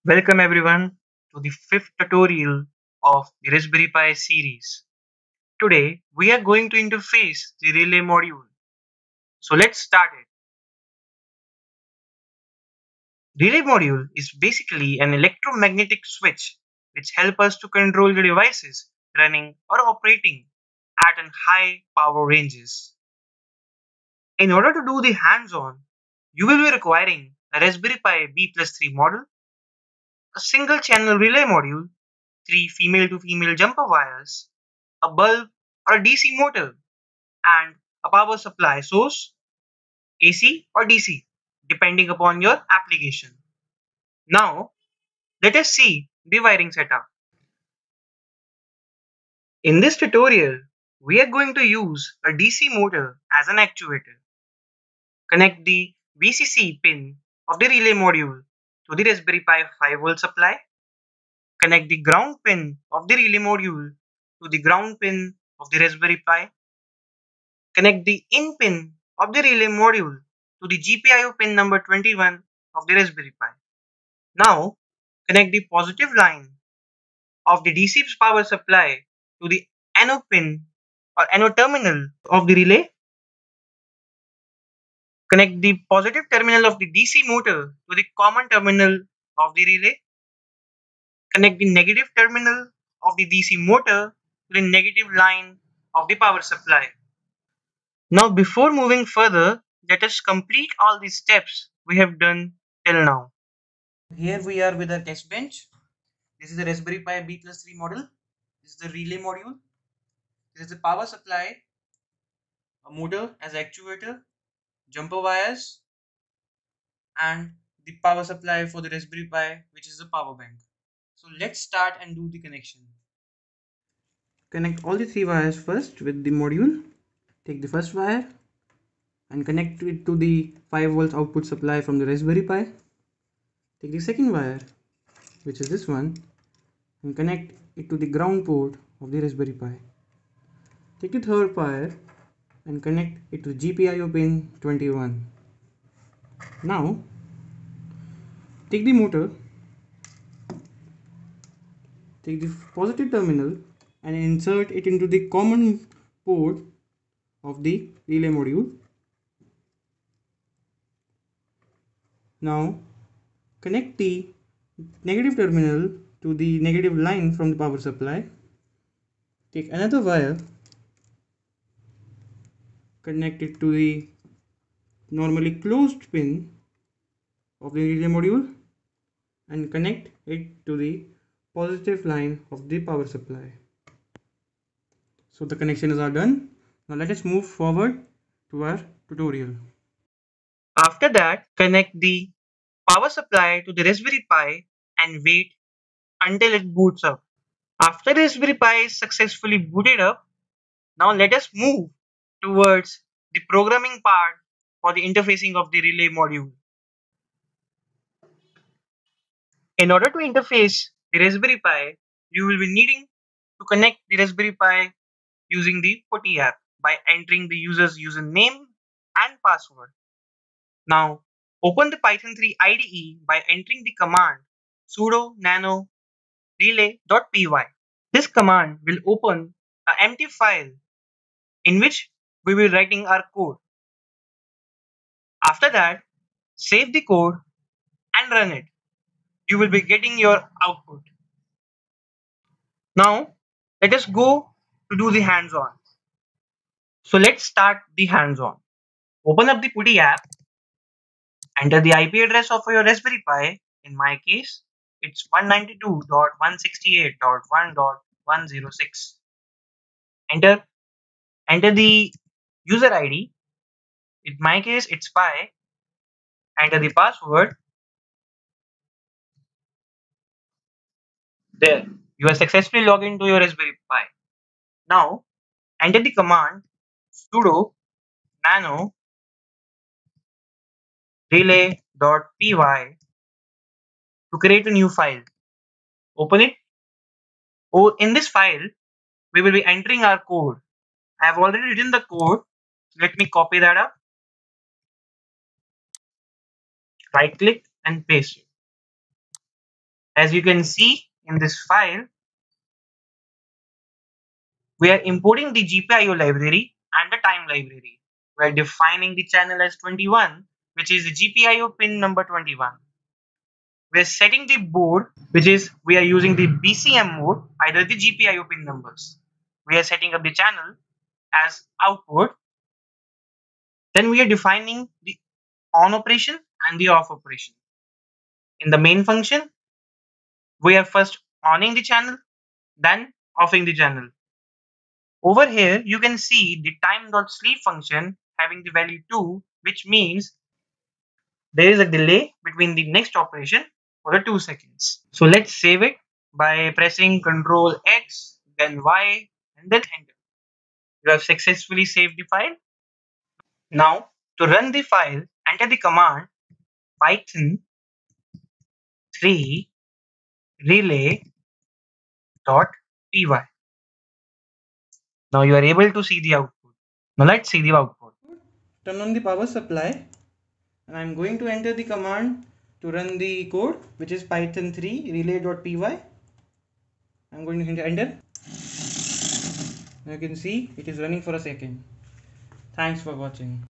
Welcome everyone to the fifth tutorial of the Raspberry Pi series. Today we are going to interface the relay module. So let's start it. Relay module is basically an electromagnetic switch which helps us to control the devices running or operating at an high power ranges. In order to do the hands-on, you will be requiring a Raspberry Pi B+3 model, a single channel relay module, three female to female jumper wires, a bulb or a DC motor, and a power supply source, AC or DC, depending upon your application. Now, let us see the wiring setup. In this tutorial, we are going to use a DC motor as an actuator. Connect the VCC pin of the relay module to the Raspberry Pi 5V supply. Connect the ground pin of the relay module to the ground pin of the Raspberry Pi. Connect the in pin of the relay module to the GPIO pin number 21 of the Raspberry Pi. Now, connect the positive line of the DC power supply to the anode pin or anode terminal of the relay. Connect the positive terminal of the DC motor to the common terminal of the relay. Connect the negative terminal of the DC motor to the negative line of the power supply. Now, before moving further, let us complete all the steps we have done till now. Here we are with our test bench. This is the Raspberry Pi B+3 model. This is the relay module. This is the power supply, a motor as actuator, jumper wires, and the power supply for the Raspberry Pi, which is the power bank. So let's start and do the connection. Connect all the three wires first with the module. Take the first wire and connect it to the 5 volts output supply from the Raspberry Pi. Take the second wire, which is this one, and connect it to the ground port of the Raspberry Pi. Take the third wire and connect it to GPIO pin 21. Now, take the motor, take the positive terminal and insert it into the common port of the relay module. Now, connect the negative terminal to the negative line from the power supply. Take another wire, connect it to the normally closed pin of the relay module and connect it to the positive line of the power supply. So the connections are done. Now let us move forward to our tutorial. After that, connect the power supply to the Raspberry Pi and wait until it boots up. After the Raspberry Pi is successfully booted up, now let us move towards the programming part for the interfacing of the relay module. In order to interface the Raspberry Pi, you will be needing to connect the Raspberry Pi using the PuTTY app by entering the user's username and password. Now, open the Python 3 IDE by entering the command sudo nano relay.py. This command will open an empty file in which we will be writing our code. After that, save the code and run it. You will be getting your output. Now, let us go to do the hands-on. So let's start the hands-on. Open up the PuTTY app, enter the IP address of your Raspberry Pi. In my case, it's 192.168.1.106. Enter enter the user ID. In my case, it's Pi. Enter the password. There, you are successfully logged into your Raspberry Pi. Now, enter the command sudo nano relay.py to create a new file. Open it. Oh, in this file, we will be entering our code. I have already written the code. Let me copy that up. Right click and paste it. As you can see in this file, we are importing the GPIO library and the time library. We are defining the channel as 21, which is the GPIO pin number 21. We are setting the board, which is we are using the BCM mode, either the GPIO pin numbers. We are setting up the channel as output. Then we are defining the on operation and the off operation. In the main function, we are first onning the channel, then offing the channel. Over here, you can see the time.sleep function having the value 2, which means there is a delay between the next operation for the 2 seconds. So let's save it by pressing Ctrl X, then Y, and then enter. You have successfully saved the file. Now, to run the file, enter the command python 3 relay.py. Now you are able to see the output. Now let's see the output. Turn on the power supply, and I'm going to enter the command to run the code, which is python 3 relay.py. I'm going to hit enter. You can see it is running for a second. Thanks for watching.